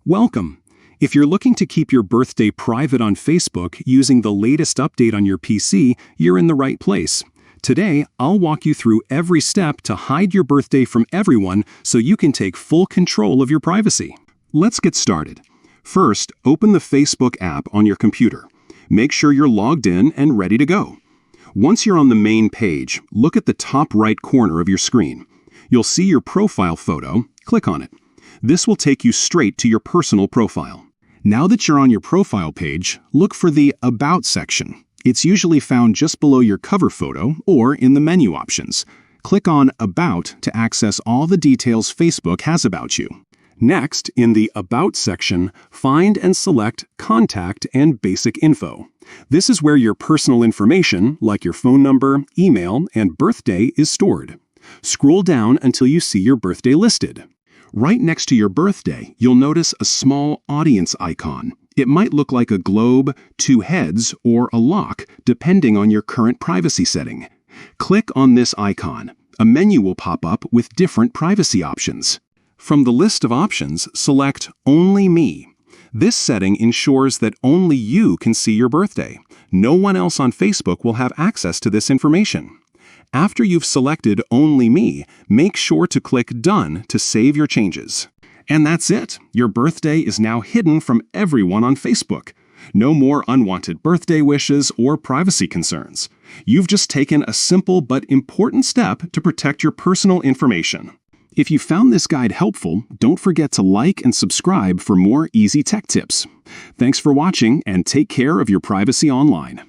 Welcome! If you're looking to keep your birthday private on Facebook using the latest update on your PC, you're in the right place. Today, I'll walk you through every step to hide your birthday from everyone so you can take full control of your privacy. Let's get started. First, open the Facebook app on your computer. Make sure you're logged in and ready to go. Once you're on the main page, look at the top right corner of your screen. You'll see your profile photo. Click on it. This will take you straight to your personal profile. Now that you're on your profile page, look for the About section. It's usually found just below your cover photo or in the menu options. Click on About to access all the details Facebook has about you. Next, in the About section, find and select Contact and Basic Info. This is where your personal information, like your phone number, email, and birthday, is stored. Scroll down until you see your birthday listed. Right next to your birthday, you'll notice a small audience icon. It might look like a globe, two heads, or a lock, depending on your current privacy setting. Click on this icon. A menu will pop up with different privacy options. From the list of options, select Only Me. This setting ensures that only you can see your birthday. No one else on Facebook will have access to this information. After you've selected Only Me, make sure to click Done to save your changes. And that's it. Your birthday is now hidden from everyone on Facebook. No more unwanted birthday wishes or privacy concerns. You've just taken a simple but important step to protect your personal information. If you found this guide helpful, don't forget to like and subscribe for more easy tech tips. Thanks for watching and take care of your privacy online.